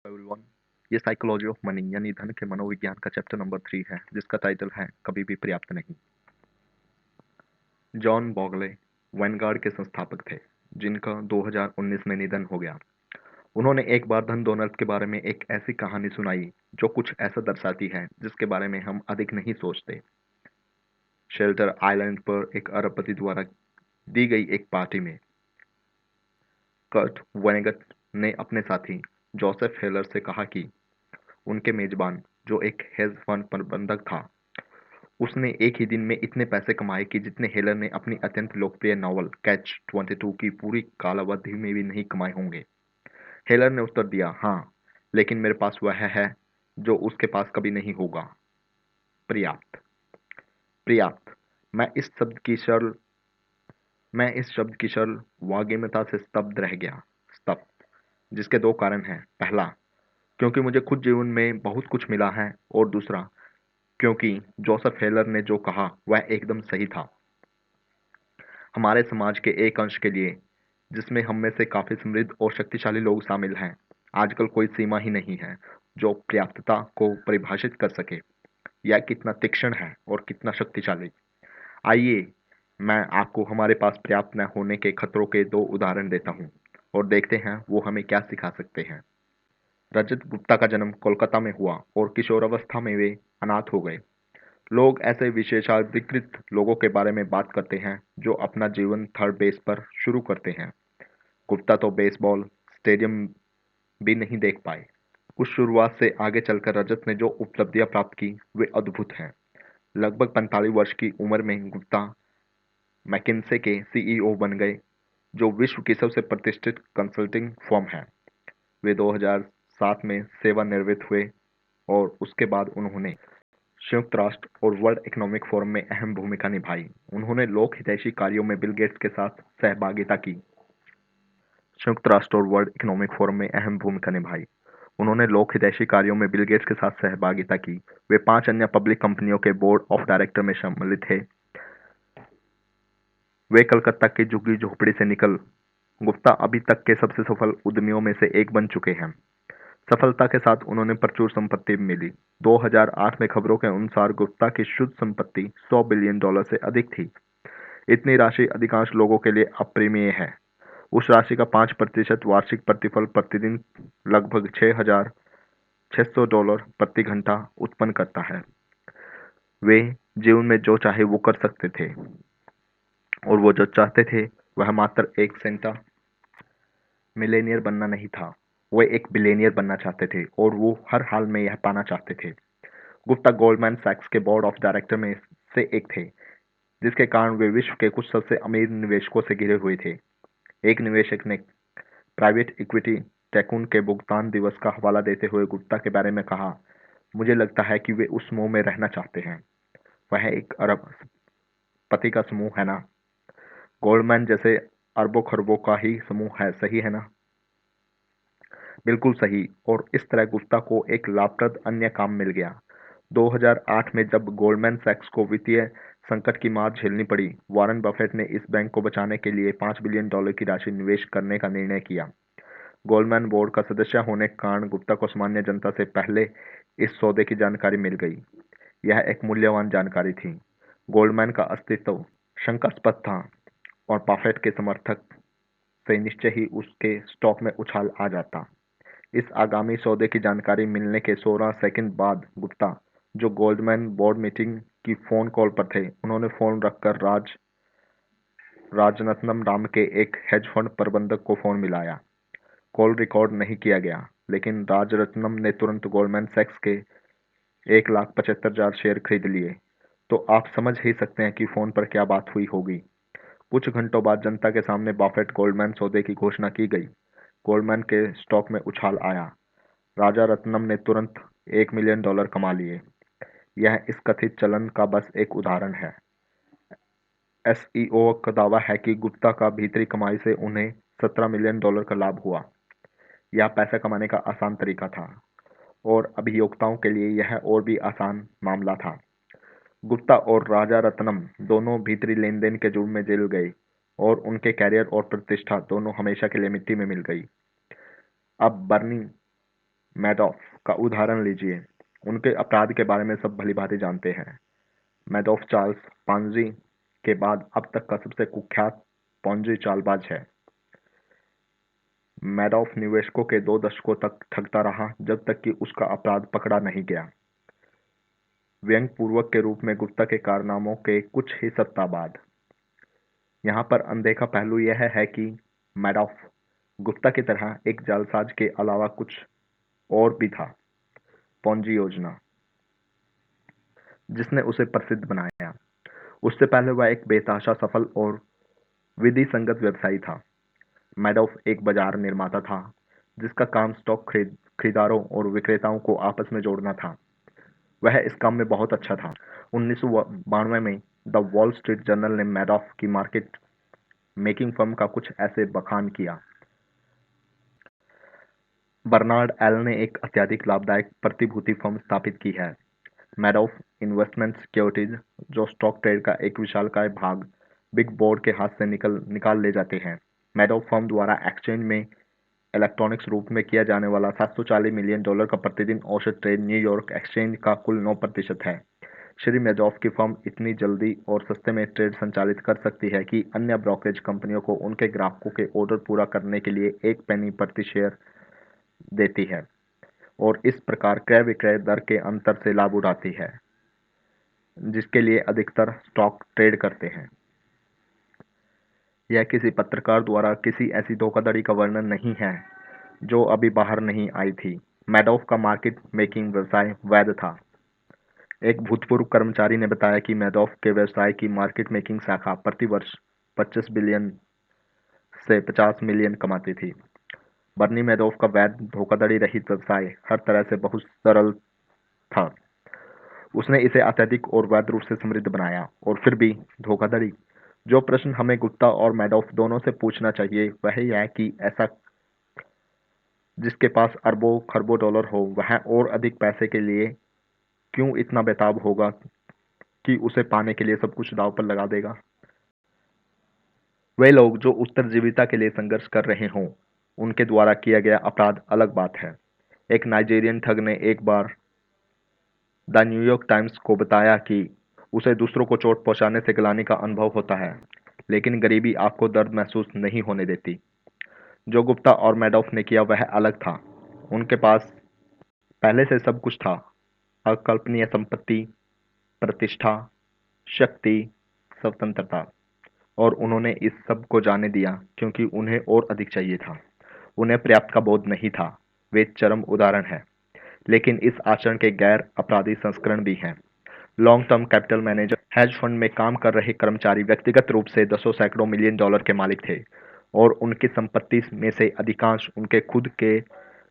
Everyone. ये psychology of money यानी धन के मनोविज्ञान का चैप्टर नंबर 3 है जिसका टाइटल है कभी भी पर्याप्त नहीं। जॉन बॉगले वैनगार्ड के संस्थापक थे जिनका 2019 में निधन हो गया। उन्होंने एक बार धन दौलत के बारे में एक ऐसी कहानी सुनाई जो कुछ ऐसा दर्शाती है जिसके बारे में हम अधिक नहीं सोचते। शेल्टर आइलैंड पर एक अरबपति द्वारा दी गई एक पार्टी में कर्ट वनेगट ने अपने साथी जोसेफ हेलर से कहा कि उनके मेजबान, जो एक हेज फंड प्रबंधक था, उसने एक ही दिन में इतने पैसे कमाए कि जितने हेलर ने अपनी अत्यंत लोकप्रिय नॉवल कैच 22 की पूरी कालावधि में भी नहीं कमाए होंगे। हेलर ने उत्तर दिया, हाँ, लेकिन मेरे पास वह है जो उसके पास कभी नहीं होगा। पर्याप्त। पर्याप्त। मैं इस शब्द की सरल वाग्यमता से स्तब्ध रह गया। स्तब्ध, जिसके दो कारण हैं। पहला, क्योंकि मुझे खुद जीवन में बहुत कुछ मिला है, और दूसरा, क्योंकि जोसेफ हेलर ने जो कहा वह एकदम सही था। हमारे समाज के एक अंश के लिए, जिसमें हम में से काफी समृद्ध और शक्तिशाली लोग शामिल हैं, आजकल कोई सीमा ही नहीं है जो पर्याप्तता को परिभाषित कर सके। यह कितना तीक्ष्ण है और कितना शक्तिशाली। आइए मैं आपको हमारे पास पर्याप्त न होने के खतरों के दो उदाहरण देता हूँ और देखते हैं वो हमें क्या सिखा सकते हैं। रजत गुप्ता का जन्म कोलकाता में हुआ और किशोरावस्था में वे अनाथ हो गए। लोग ऐसे विशेषाधिकृत लोगों के बारे में बात करते हैं जो अपना जीवन थर्ड बेस पर शुरू करते हैं। गुप्ता तो बेसबॉल स्टेडियम भी नहीं देख पाए। उस शुरुआत से आगे चलकर रजत ने जो उपलब्धियां प्राप्त की वे अद्भुत हैं। लगभग 45 वर्ष की उम्र में गुप्ता मैकिन्से के सीईओ बन गए, जो विश्व की सबसे प्रतिष्ठित कंसल्टिंग फर्म है। वे 2007 में सेवानिवृत्त हुए और उसके बाद उन्होंने संयुक्त राष्ट्र और वर्ल्ड इकोनॉमिक फोरम में अहम भूमिका निभाई। उन्होंने लोक हितैषी कार्यों में बिल गेट्स के साथ सहभागिता की। संयुक्त राष्ट्र और वर्ल्ड इकोनॉमिक फोरम में अहम भूमिका निभाई। उन्होंने लोक हितैषी कार्यों में बिल गेट्स के साथ सहभागिता की। वे 5 अन्य पब्लिक कंपनियों के बोर्ड ऑफ डायरेक्टर में सम्मिलित थे। वे कलकत्ता की झुग्गी झोपड़ी से निकल गुप्ता अभी तक के सबसे सफल उद्यमियों में से एक बन चुके हैं। सफलता के साथ उन्होंने प्रचुर संपत्ति मिली। 2008 में खबरों के अनुसार गुप्ता की शुद्ध संपत्ति $100 बिलियन से अधिक थी। इतनी राशि अधिकांश लोगों के लिए अप्रिमेय है। उस राशि का 5% वार्षिक प्रतिफल प्रतिदिन लगभग $6,600 प्रति घंटा उत्पन्न करता है। वे जीवन में जो चाहे वो कर सकते थे, और वो जो चाहते थे वह मात्र एक सेंटा मिलेनियर बनना नहीं था। वे एक बिलियनियर बनना चाहते थे, और वो हर हाल में यह पाना चाहते थे। गुप्ता गोल्डमैन सैक्स के बोर्ड ऑफ डायरेक्टर में से एक थे, जिसके कारण वे विश्व के कुछ सबसे अमीर निवेशकों से घिरे हुए थे। एक निवेशक ने प्राइवेट इक्विटी टैकून के भुगतान दिवस का हवाला देते हुए गुप्ता के बारे में कहा, मुझे लगता है कि वे उस समूह में रहना चाहते हैं। वह एक अरब पति का समूह है ना? गोल्डमैन जैसे अरबों खरबों का ही समूह है, सही है ना? बिल्कुल सही। और इस तरह गुप्ता को एक लाभप्रद अन्य काम मिल गया। 2008 में जब गोल्डमैन सैक्स को वित्तीय संकट की मार झेलनी पड़ी, वॉरेन बफेट ने इस बैंक को बचाने के लिए $5 बिलियन की राशि निवेश करने का निर्णय किया। गोल्डमैन बोर्ड का सदस्य होने के कारण गुप्ता को सामान्य जनता से पहले इस सौदे की जानकारी मिल गई। यह एक मूल्यवान जानकारी थी। गोल्डमैन का अस्तित्व शंकास्पद था, और बफेट के समर्थक से निश्चय ही उसके स्टॉक में उछाल आ जाता। इस आगामी सौदे की जानकारी मिलने के 16 सेकंड बाद गुप्ता, जो गोल्डमैन बोर्ड मीटिंग की फोन कॉल पर थे, उन्होंने फोन रखकर राजरत्नम नाम के एक हेज फंड प्रबंधक को फोन मिलाया। कॉल रिकॉर्ड नहीं किया गया, लेकिन राजरत्नम ने तुरंत गोल्डमैन सैक्स के 1,75,000 शेयर खरीद लिए। तो आप समझ ही सकते हैं कि फोन पर क्या बात हुई होगी। कुछ घंटों बाद जनता के सामने बफेट गोल्डमैन सौदे की घोषणा की गई। गोल्डमैन के स्टॉक में उछाल आया। राजा रत्नम ने तुरंत $1 मिलियन कमा लिए। यह इस कथित चलन का बस एक उदाहरण है। एसईओ का दावा है कि गुप्ता का भीतरी कमाई से उन्हें $17 मिलियन का लाभ हुआ। यह पैसा कमाने का आसान तरीका था, और अभियोक्ताओं के लिए यह और भी आसान मामला था। गुप्ता और राजा रत्नम दोनों भीतरी लेन देन के जुर्म में जेल गए, और उनके कैरियर और प्रतिष्ठा दोनों हमेशा के लिए मिट्टी में मिल गई। अब बर्नी मैडॉफ का उदाहरण लीजिए। उनके अपराध के बारे में सब भली-भांति जानते हैं। मैडॉफ चार्ल्स पांजी के बाद अब तक का सबसे कुख्यात पोंजी चालबाज है। मैडॉफ निवेशकों के 2 दशकों तक ठगता रहा जब तक कि उसका अपराध पकड़ा नहीं गया। व्यंग्यपूर्वक के रूप में गुप्ता के कारनामों के कुछ ही सप्ताह बाद। यहाँ पर अनदेखा पहलू यह है कि मैडॉफ गुप्ता की तरह एक जालसाज के अलावा कुछ और भी था। पोंजी योजना जिसने उसे प्रसिद्ध बनाया। उससे पहले वह एक बेतहाशा सफल और विधि संगत व्यवसायी था। मैडॉफ एक बाजार निर्माता था जिसका काम स्टॉक खरीदारों और विक्रेताओं को आपस में जोड़ना था। वह इस काम में बहुत अच्छा था। 1992 में द वॉल स्ट्रीट जर्नल ने मैडॉफ की मार्केट मेकिंग फर्म का कुछ ऐसे बखान किया। बर्नार्ड एल ने एक अत्यधिक लाभदायक प्रतिभूति फर्म स्थापित की है, मैडॉफ इन्वेस्टमेंट सिक्योरिटीज, जो स्टॉक ट्रेड का एक विशालकाय भाग बिग बोर्ड के हाथ से निकाल ले जाते हैं। मैडॉफ फर्म द्वारा एक्सचेंज में इलेक्ट्रॉनिक्स रूप में किया जाने वाला $740 मिलियन का प्रतिदिन औसत ट्रेड न्यूयॉर्क एक्सचेंज का कुल 9% है। श्री मैडॉफ की फर्म इतनी जल्दी और सस्ते में ट्रेड संचालित कर सकती है कि अन्य ब्रोकरेज कंपनियों को उनके ग्राहकों के ऑर्डर पूरा करने के लिए 1 पेनी प्रति शेयर देती है और इस प्रकार क्रय विक्रय दर के अंतर से लाभ उठाती है, जिसके लिए अधिकतर स्टॉक ट्रेड करते हैं। यह किसी पत्रकार द्वारा किसी ऐसी धोखाधड़ी का वर्णन नहीं है जो अभी बाहर नहीं आई थी। मैडॉफ का मार्केट मेकिंग व्यवसाय वैध था। एक भूतपूर्व कर्मचारी ने बताया कि मैडॉफ के व्यवसाय की मार्केट मेकिंग शाखा प्रति वर्ष 25 बिलियन से 50 मिलियन कमाती थी। बर्नी मैडॉफ का वैध धोखाधड़ी रहित व्यवसाय हर तरह से बहुत सरल था। उसने इसे अत्यधिक और वैध रूप से समृद्ध बनाया। और फिर भी धोखाधड़ी। जो प्रश्न हमें गुप्ता और मैडॉफ दोनों से पूछना चाहिए वह यह है कि ऐसा जिसके पास अरबों खरबों डॉलर हो वह और अधिक पैसे के लिए क्यों इतना बेताब होगा कि उसे पाने के लिए सब कुछ दांव पर लगा देगा। वे लोग जो उत्तरजीविता के लिए संघर्ष कर रहे हों उनके द्वारा किया गया अपराध अलग बात है। एक नाइजीरियन ठग ने एक बार द न्यूयॉर्क टाइम्स को बताया कि उसे दूसरों को चोट पहुंचाने से ग्लानि का अनुभव होता है, लेकिन गरीबी आपको दर्द महसूस नहीं होने देती। जो गुप्ता और मैडॉफ ने किया वह अलग था। उनके पास पहले से सब कुछ था, अकल्पनीय संपत्ति, प्रतिष्ठा, शक्ति, स्वतंत्रता, और उन्होंने इस सब को जाने दिया क्योंकि उन्हें और अधिक चाहिए था। उन्हें पर्याप्त का बोध नहीं था। वे चरम उदाहरण हैं, लेकिन इस आचरण के गैर अपराधी संस्करण भी हैं। Long term capital manager hedge fund में काम कर रहे कर्मचारी व्यक्तिगत रूप से दसों सैकड़ों मिलियन डॉलर के मालिक थे और उनकी संपत्ति में से अधिकांश उनके खुद के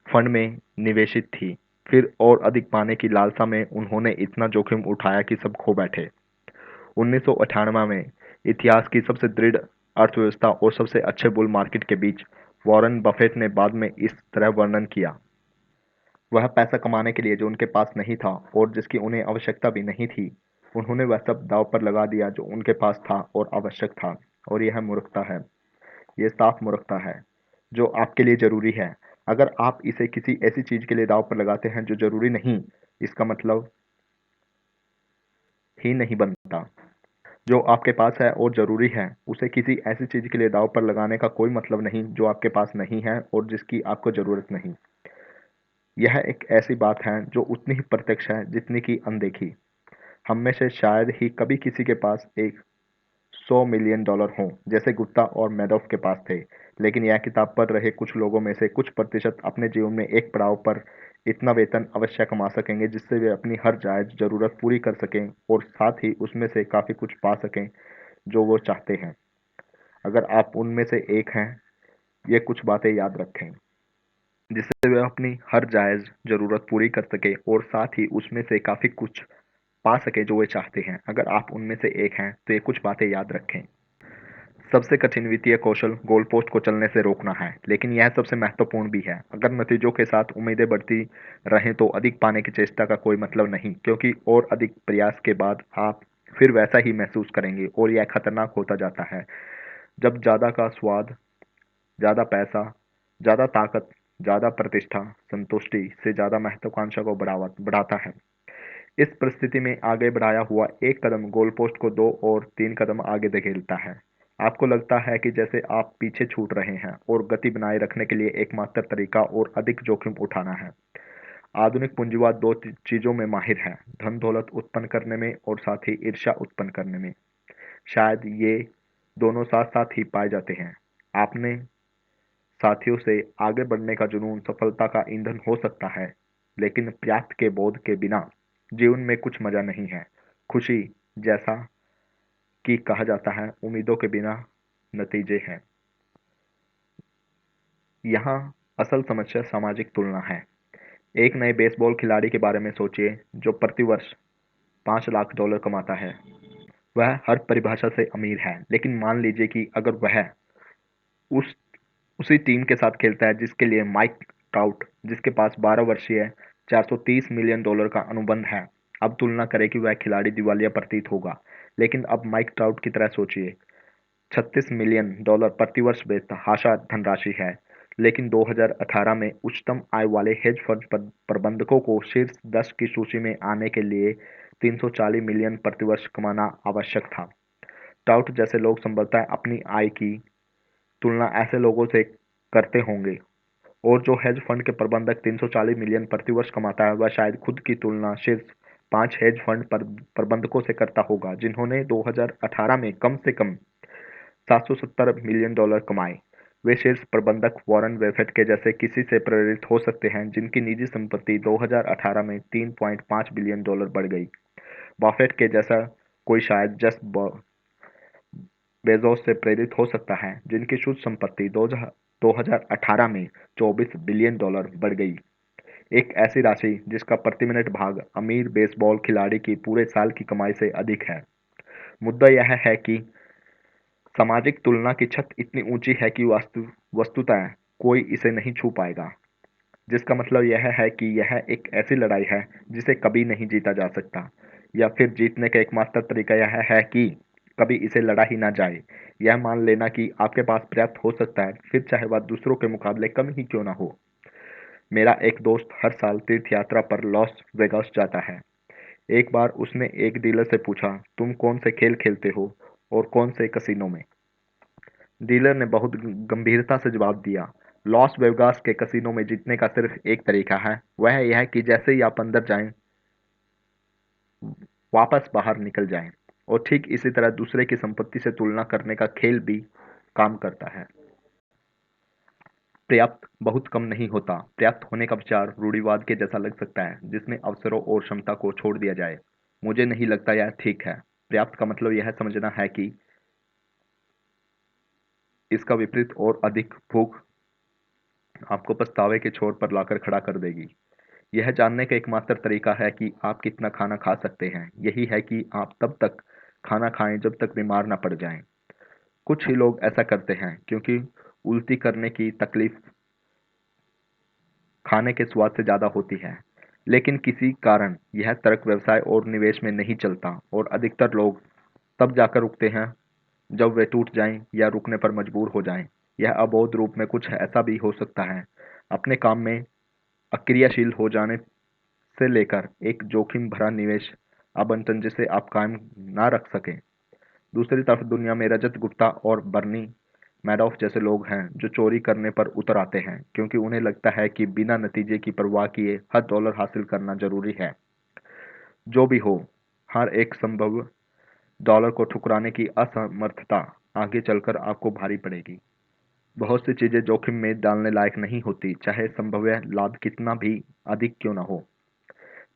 फंड में निवेशित थी। फिर और अधिक पाने की लालसा में उन्होंने इतना जोखिम उठाया कि सब खो बैठे। 1998 में इतिहास की सबसे दृढ़ अर्थव्यवस्था और सबसे अच्छे बुल मार्केट के बीच वॉरेन बफेट ने बाद में इस तरह वर्णन किया। वह पैसा कमाने के लिए जो उनके पास नहीं था और जिसकी उन्हें आवश्यकता भी नहीं थी, उन्होंने वह सब दांव पर लगा दिया जो उनके पास था और आवश्यक था। और यह मूर्खता है। यह साफ मूर्खता है जो आपके लिए जरूरी है। अगर आप इसे किसी ऐसी चीज के लिए दांव पर लगाते हैं जो जरूरी नहीं, इसका मतलब ही नहीं बनता। जो आपके पास है और जरूरी है, उसे किसी ऐसी चीज के लिए दांव पर लगाने का कोई मतलब नहीं जो आपके पास नहीं है और जिसकी आपको जरूरत नहीं। यह एक ऐसी बात है जो उतनी ही प्रत्यक्ष है जितनी कि अनदेखी। हम में से शायद ही कभी किसी के पास एक $100 मिलियन हों जैसे गुप्ता और मैडॉफ के पास थे, लेकिन यह किताब पढ़ रहे कुछ लोगों में से कुछ प्रतिशत अपने जीवन में एक पड़ाव पर इतना वेतन अवश्य कमा सकेंगे जिससे वे अपनी हर जायज जरूरत पूरी कर सकें और साथ ही उसमें से काफी कुछ पा सकें जो वो चाहते हैं। अगर आप उनमें से एक हैं, ये कुछ बातें याद रखें जिससे वे अपनी हर जायज जरूरत पूरी कर सके और साथ ही उसमें से काफी कुछ पा सके जो वे चाहते हैं। अगर आप उनमें से एक हैं तो ये कुछ बातें याद रखें। सबसे कठिन वित्तीय कौशल गोल पोस्ट को चलने से रोकना है, लेकिन यह सबसे महत्वपूर्ण भी है। अगर नतीजों के साथ उम्मीदें बढ़ती रहें तो अधिक पाने की चेष्टा का कोई मतलब नहीं, क्योंकि और अधिक प्रयास के बाद आप फिर वैसा ही महसूस करेंगे और यह खतरनाक होता जाता है। जब ज़्यादा का स्वाद, ज़्यादा पैसा, ज़्यादा ताकत ज़्यादा प्रतिष्ठा संतुष्टि से ज़्यादा महत्वाकांक्षा को बढ़ाता है। इस परिस्थिति में आगे बढ़ाया हुआ एक कदम गोलपोस्ट को 2 और 3 कदम आगे धकेलता है। आपको लगता है कि जैसे आप पीछे छूट रहे हैं और गति बनाए रखने के लिए एकमात्र तरीका और अधिक जोखिम उठाना है। आधुनिक पूंजीवाद दो चीजों में माहिर है, धन दौलत उत्पन्न करने में और साथ ही ईर्ष्या उत्पन्न करने में। शायद ये दोनों साथ साथ ही पाए जाते हैं। आपने साथियों से आगे बढ़ने का जुनून सफलता का ईंधन हो सकता है, लेकिन पर्याप्त के बोध के बिना जीवन में कुछ मजा नहीं है। खुशी, जैसा कि कहा जाता है, उम्मीदों के बिना नतीजे हैं। यहाँ असल समस्या सामाजिक तुलना है। एक नए बेसबॉल खिलाड़ी के बारे में सोचिए जो प्रतिवर्ष $5 लाख कमाता है। वह हर परिभाषा से अमीर है, लेकिन मान लीजिए कि अगर वह उस उसी टीम के साथ खेलता है जिसके लिए माइक ट्राउट, जिसके पास 12 वर्षीय $430 मिलियन का अनुबंध है। अब तुलना करें कि वह खिलाड़ी दिवालिया प्रतीत होगा, लेकिन अब माइक ट्राउट की तरह सोचिए। $36 मिलियन प्रतिवर्ष बेतहाशा धनराशि है, लेकिन 2018 में उच्चतम आय वाले हेज फंड प्रबंधकों को शीर्ष 10 की सूची में आने के लिए 340 मिलियन प्रतिवर्ष कमाना आवश्यक था। ट्राउट जैसे लोग संभवतः अपनी आय की तुलना ऐसे लोगों से करते होंगे, और जो हेज फंड के प्रबंधक 340 मिलियन प्रतिवर्ष कमाता है वह शायद खुद की तुलना शीर्ष 5 हेज फंड प्रबंधकों से करता होगा जिन्होंने 2018 में कम से कम $770 मिलियन कमाए। वे शीर्ष प्रबंधक वॉरेन बफेट के जैसे किसी से प्रेरित हो सकते हैं जिनकी निजी संपत्ति 2018 में $3.5 बिलियन बढ़ गई। बफेट के जैसा कोई शायद जेफ बेजोस से प्रेरित हो सकता है जिनकी शुद्ध संपत्ति 2018 में $24 बिलियन बढ़ गई। एक ऐसी राशि जिसका प्रति मिनट भाग अमीर बेसबॉल खिलाड़ी की पूरे साल की कमाई से अधिक है। मुद्दा यह है कि सामाजिक तुलना की छत इतनी ऊंची है कि वस्तुतः कोई इसे नहीं छू पाएगा, जिसका मतलब यह है कि यह एक ऐसी लड़ाई है जिसे कभी नहीं जीता जा सकता, या फिर जीतने का एकमात्र तरीका यह है कि कभी इसे लड़ा ही ना जाए। यह मान लेना कि आपके पास पर्याप्त हो सकता है, फिर चाहे वह दूसरों के मुकाबले कम ही क्यों ना हो। मेरा एक दोस्त हर साल तीर्थ यात्रा पर लॉस वेगास जाता है। एक बार उसने एक डीलर से पूछा, तुम कौन से खेल खेलते हो और कौन से कसिनो में? डीलर ने बहुत गंभीरता से जवाब दिया, लॉस वेगास के कसिनो में जीतने का सिर्फ एक तरीका है, वह यह है कि जैसे ही आप अंदर जाएं, वापस बाहर निकल जाएं। और ठीक इसी तरह दूसरे की संपत्ति से तुलना करने का खेल भी काम करता है। पर्याप्त बहुत कम नहीं होता। पर्याप्त होने का विचार रूढ़िवाद के जैसा लग सकता है, जिसमें अवसरों और क्षमता को छोड़ दिया जाए। मुझे नहीं लगता यह ठीक है। पर्याप्त का मतलब यह समझना है कि इसका विपरीत और अधिक भूख आपको पछतावे के छोर पर लाकर खड़ा कर देगी। यह जानने का एकमात्र तरीका है कि आप कितना खाना खा सकते हैं, यही है कि आप तब तक खाना खाएं जब तक बीमार न पड़ जाएं। कुछ ही लोग ऐसा करते हैं क्योंकि उल्टी करने की तकलीफ खाने के स्वाद से ज़्यादा होती है, लेकिन किसी कारण यह तर्क व्यवसाय और निवेश में नहीं चलता, और अधिकतर लोग तब जाकर रुकते हैं जब वे टूट जाएं या रुकने पर मजबूर हो जाएं। यह अबोध रूप में कुछ ऐसा भी हो सकता है, अपने काम में अक्रियाशील हो जाने से लेकर एक जोखिम भरा निवेश आवंटन जिसे आप कायम ना रख सकें। दूसरी तरफ दुनिया में रजत गुप्ता और बर्नी मैडॉफ जैसे लोग हैं जो चोरी करने पर उतर आते हैं क्योंकि उन्हें लगता है कि बिना नतीजे की परवाह किए हर डॉलर हासिल करना जरूरी है। जो भी हो, हर एक संभव डॉलर को ठुकराने की असमर्थता आगे चलकर आपको भारी पड़ेगी। बहुत सी चीजें जोखिम में डालने लायक नहीं होती, चाहे संभव्य लाभ कितना भी अधिक क्यों न हो।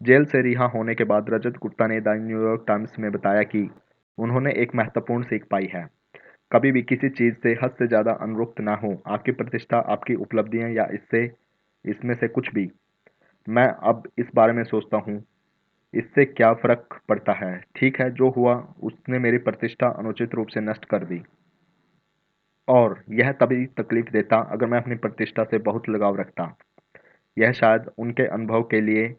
जेल से रिहा होने के बाद रजत गुप्ता ने द न्यूयॉर्क टाइम्स में बताया कि उन्होंने एक महत्वपूर्ण सीख पाई है, कभी भी किसी चीज से हद से ज्यादा अनुरक्त ना हो, आपकी प्रतिष्ठा, आपकी उपलब्धियां या इसमें से कुछ भी। मैं अब इस बारे में सोचता हूँ, इससे क्या फर्क पड़ता है? ठीक है, जो हुआ उसने मेरी प्रतिष्ठा अनुचित रूप से नष्ट कर दी, और यह तभी तकलीफ देता अगर मैं अपनी प्रतिष्ठा से बहुत लगाव रखता। यह शायद उनके अनुभव के लिए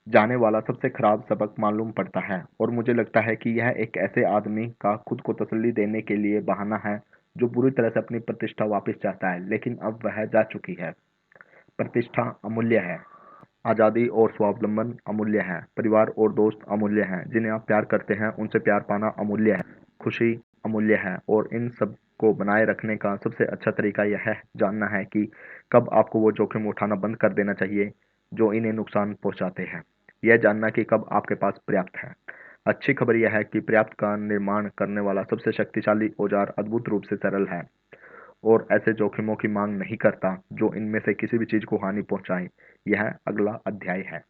जाने वाला सबसे खराब सबक मालूम पड़ता है, और मुझे लगता है कि यह एक ऐसे आदमी का खुद को तसल्ली देने के लिए बहाना है जो बुरी तरह से अपनी प्रतिष्ठा वापस चाहता है, लेकिन अब वह जा चुकी है। प्रतिष्ठा अमूल्य है। आज़ादी और स्वावलंबन अमूल्य है। परिवार और दोस्त अमूल्य हैं। जिन्हें आप प्यार करते हैं उनसे प्यार पाना अमूल्य है। खुशी अमूल्य है और इन सब को बनाए रखने का सबसे अच्छा तरीका यह है जानना है कि कब आपको वो जोखिम उठाना बंद कर देना चाहिए जो इन्हें नुकसान पहुंचाते हैं। यह जानना कि कब आपके पास पर्याप्त है। अच्छी खबर यह है कि पर्याप्त का निर्माण करने वाला सबसे शक्तिशाली औजार अद्भुत रूप से सरल है और ऐसे जोखिमों की मांग नहीं करता जो इनमें से किसी भी चीज को हानि पहुंचाए। यह अगला अध्याय है।